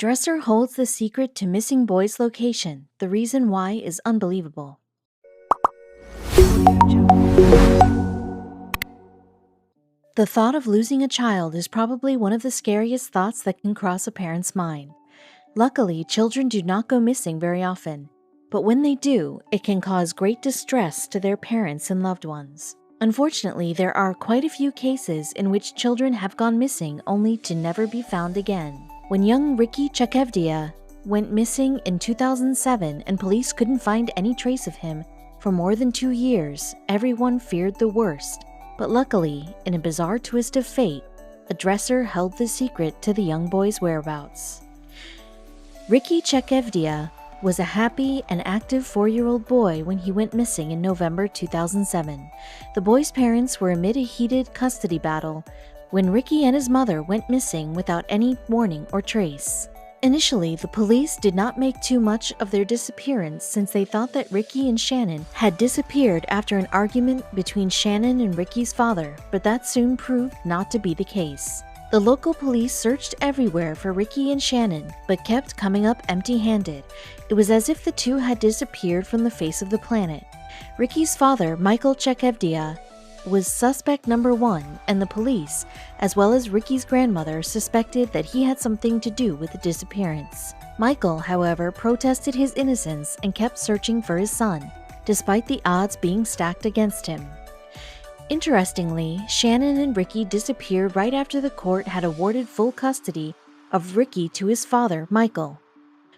Dresser holds the secret to missing boy's location. The reason why is unbelievable. The thought of losing a child is probably one of the scariest thoughts that can cross a parent's mind. Luckily, children do not go missing very often, but when they do, it can cause great distress to their parents and loved ones. Unfortunately, there are quite a few cases in which children have gone missing only to never be found again. When young Ricky Chekevdia went missing in 2007 and police couldn't find any trace of him for more than 2 years, everyone feared the worst. But luckily, in a bizarre twist of fate, a dresser held the secret to the young boy's whereabouts. Ricky Chekevdia was a happy and active 4-year-old boy when he went missing in November 2007. The boy's parents were amid a heated custody battle when Ricky and his mother went missing without any warning or trace. Initially, the police did not make too much of their disappearance since they thought that Ricky and Shannon had disappeared after an argument between Shannon and Ricky's father, but that soon proved not to be the case. The local police searched everywhere for Ricky and Shannon, but kept coming up empty-handed. It was as if the two had disappeared from the face of the planet. Ricky's father, Michael Chekevdia, was suspect number 1, and the police, as well as Ricky's grandmother, suspected that he had something to do with the disappearance. Michael, however, protested his innocence and kept searching for his son, despite the odds being stacked against him. Interestingly, Shannon and Ricky disappeared right after the court had awarded full custody of Ricky to his father, Michael.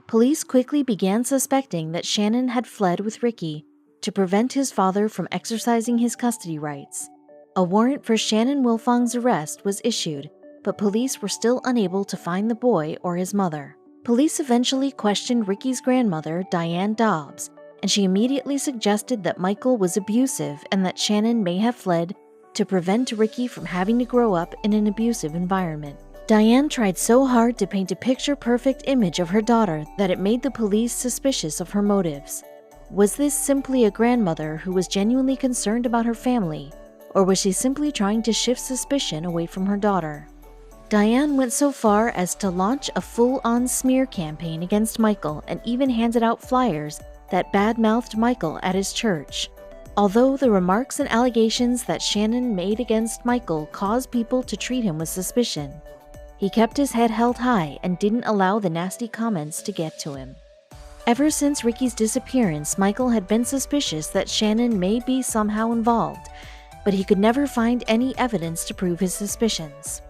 Police quickly began suspecting that Shannon had fled with Ricky to prevent his father from exercising his custody rights. A warrant for Shannon Wilfong's arrest was issued, but police were still unable to find the boy or his mother. Police eventually questioned Ricky's grandmother, Diane Dobbs, and she immediately suggested that Michael was abusive and that Shannon may have fled to prevent Ricky from having to grow up in an abusive environment. Diane tried so hard to paint a picture-perfect image of her daughter that it made the police suspicious of her motives. Was this simply a grandmother who was genuinely concerned about her family, or was she simply trying to shift suspicion away from her daughter? Diane went so far as to launch a full-on smear campaign against Michael and even handed out flyers that bad-mouthed Michael at his church. Although the remarks and allegations that Shannon made against Michael caused people to treat him with suspicion, he kept his head held high and didn't allow the nasty comments to get to him. Ever since Ricky's disappearance, Michael had been suspicious that Shannon may be somehow involved, but he could never find any evidence to prove his suspicions.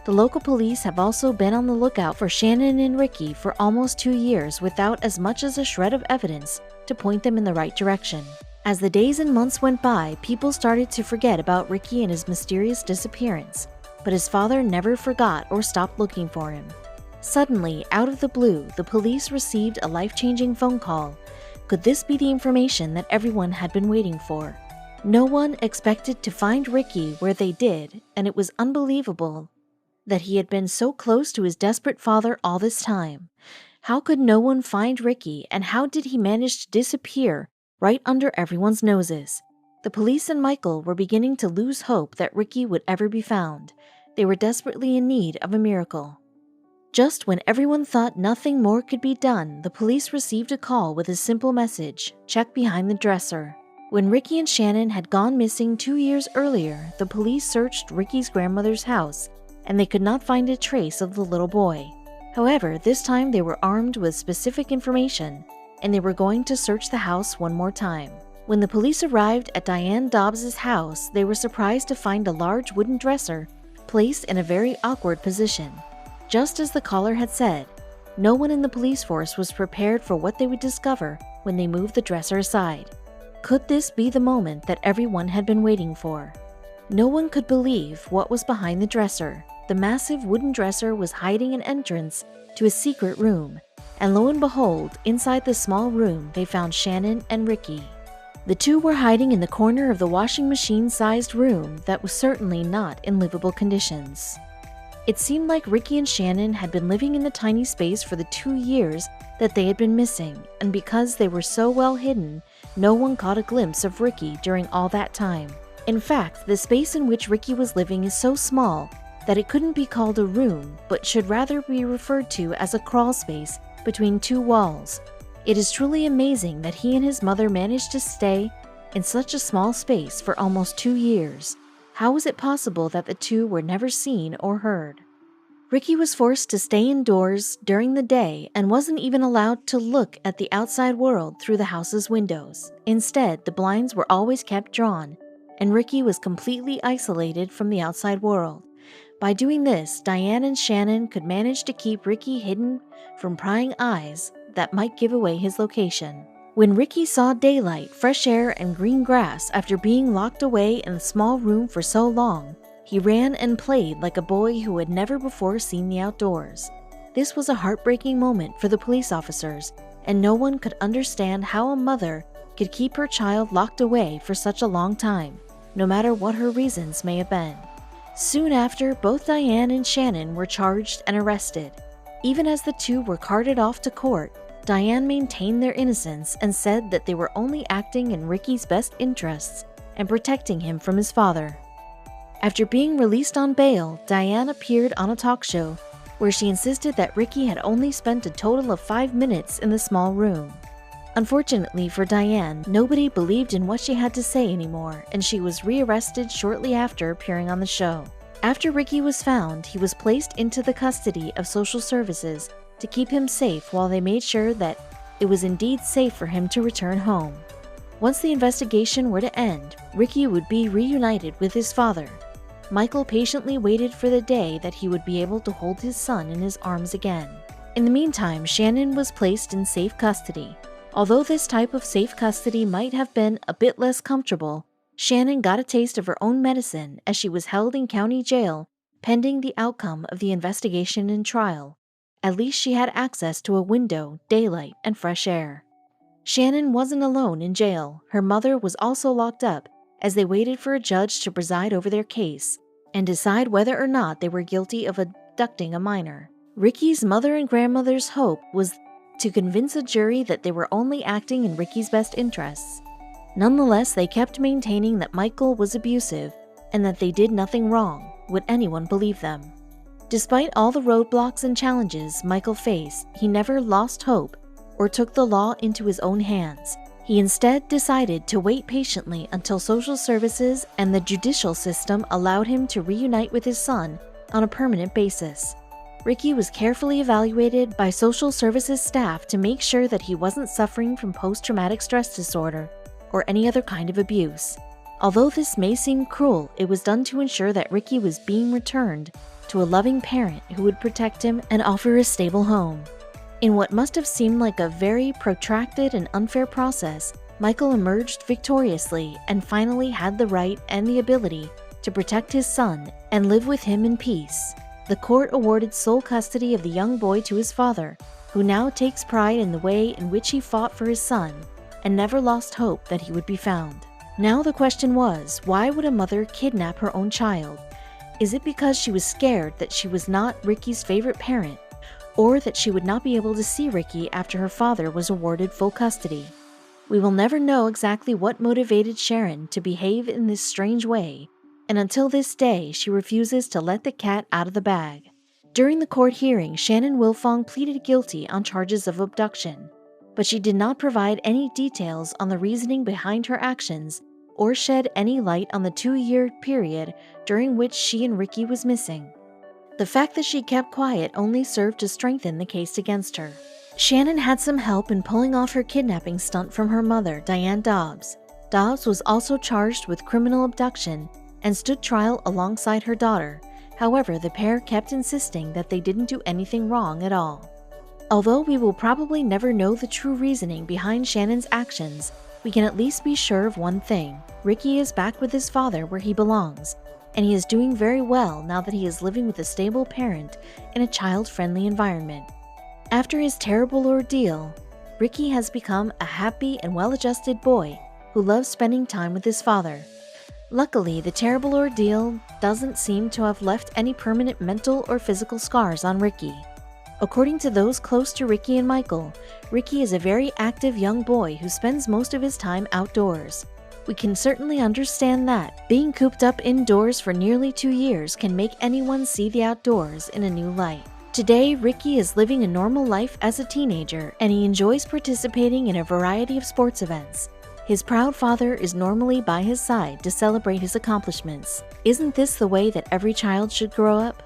The local police have also been on the lookout for Shannon and Ricky for almost 2 years without as much as a shred of evidence to point them in the right direction. As the days and months went by, people started to forget about Ricky and his mysterious disappearance, but his father never forgot or stopped looking for him. Suddenly, out of the blue, the police received a life-changing phone call. Could this be the information that everyone had been waiting for? No one expected to find Ricky where they did, and it was unbelievable that he had been so close to his desperate father all this time. How could no one find Ricky, and how did he manage to disappear right under everyone's noses? The police and Michael were beginning to lose hope that Ricky would ever be found. They were desperately in need of a miracle. Just when everyone thought nothing more could be done, the police received a call with a simple message: check behind the dresser. When Ricky and Shannon had gone missing 2 years earlier, the police searched Ricky's grandmother's house, and they could not find a trace of the little boy. However, this time they were armed with specific information, and they were going to search the house one more time. When the police arrived at Diane Dobbs' house, they were surprised to find a large wooden dresser placed in a very awkward position. Just as the caller had said, no one in the police force was prepared for what they would discover when they moved the dresser aside. Could this be the moment that everyone had been waiting for? No one could believe what was behind the dresser. The massive wooden dresser was hiding an entrance to a secret room, and lo and behold, inside the small room they found Shannon and Ricky. The two were hiding in the corner of the washing machine-sized room that was certainly not in livable conditions. It seemed like Ricky and Shannon had been living in the tiny space for the 2 years that they had been missing, and because they were so well hidden, no one caught a glimpse of Ricky during all that time. In fact, the space in which Ricky was living is so small that it couldn't be called a room, but should rather be referred to as a crawl space between two walls. It is truly amazing that he and his mother managed to stay in such a small space for almost 2 years. How was it possible that the two were never seen or heard? Ricky was forced to stay indoors during the day and wasn't even allowed to look at the outside world through the house's windows. Instead, the blinds were always kept drawn, and Ricky was completely isolated from the outside world. By doing this, Diane and Shannon could manage to keep Ricky hidden from prying eyes that might give away his location. When Ricky saw daylight, fresh air, and green grass after being locked away in a small room for so long, he ran and played like a boy who had never before seen the outdoors. This was a heartbreaking moment for the police officers, and no one could understand how a mother could keep her child locked away for such a long time, no matter what her reasons may have been. Soon after, both Diane and Shannon were charged and arrested. Even as the two were carted off to court, Diane maintained their innocence and said that they were only acting in Ricky's best interests and protecting him from his father. After being released on bail, Diane appeared on a talk show where she insisted that Ricky had only spent a total of 5 minutes in the small room. Unfortunately for Diane, nobody believed in what she had to say anymore, and she was rearrested shortly after appearing on the show. After Ricky was found, he was placed into the custody of social services to keep him safe while they made sure that it was indeed safe for him to return home. Once the investigation were to end, Ricky would be reunited with his father. Michael patiently waited for the day that he would be able to hold his son in his arms again. In the meantime, Shannon was placed in safe custody. Although this type of safe custody might have been a bit less comfortable, Shannon got a taste of her own medicine as she was held in county jail pending the outcome of the investigation and trial. At least she had access to a window, daylight, and fresh air. Shannon wasn't alone in jail. Her mother was also locked up as they waited for a judge to preside over their case and decide whether or not they were guilty of abducting a minor. Ricky's mother and grandmother's hope was to convince a jury that they were only acting in Ricky's best interests. Nonetheless, they kept maintaining that Michael was abusive and that they did nothing wrong. Would anyone believe them? Despite all the roadblocks and challenges Michael faced, he never lost hope or took the law into his own hands. He instead decided to wait patiently until social services and the judicial system allowed him to reunite with his son on a permanent basis. Ricky was carefully evaluated by social services staff to make sure that he wasn't suffering from post-traumatic stress disorder or any other kind of abuse. Although this may seem cruel, it was done to ensure that Ricky was being returned to a loving parent who would protect him and offer a stable home. In what must have seemed like a very protracted and unfair process, Michael emerged victoriously and finally had the right and the ability to protect his son and live with him in peace. The court awarded sole custody of the young boy to his father, who now takes pride in the way in which he fought for his son and never lost hope that he would be found. Now the question was, why would a mother kidnap her own child? Is it because she was scared that she was not Ricky's favorite parent, or that she would not be able to see Ricky after her father was awarded full custody? We will never know exactly what motivated Sharon to behave in this strange way, and until this day, she refuses to let the cat out of the bag. During the court hearing, Shannon Wilfong pleaded guilty on charges of abduction, but she did not provide any details on the reasoning behind her actions or shed any light on the 2-year period during which she and Ricky was missing. The fact that she kept quiet only served to strengthen the case against her. Shannon had some help in pulling off her kidnapping stunt from her mother, Diane Dobbs. Dobbs was also charged with criminal abduction and stood trial alongside her daughter. However, the pair kept insisting that they didn't do anything wrong at all. Although we will probably never know the true reasoning behind Shannon's actions, we can at least be sure of one thing. Ricky is back with his father where he belongs, and he is doing very well now that he is living with a stable parent in a child-friendly environment. After his terrible ordeal, Ricky has become a happy and well-adjusted boy who loves spending time with his father. Luckily, the terrible ordeal doesn't seem to have left any permanent mental or physical scars on Ricky. According to those close to Ricky and Michael, Ricky is a very active young boy who spends most of his time outdoors. We can certainly understand that being cooped up indoors for nearly 2 years can make anyone see the outdoors in a new light. Today, Ricky is living a normal life as a teenager, and he enjoys participating in a variety of sports events. His proud father is normally by his side to celebrate his accomplishments. Isn't this the way that every child should grow up?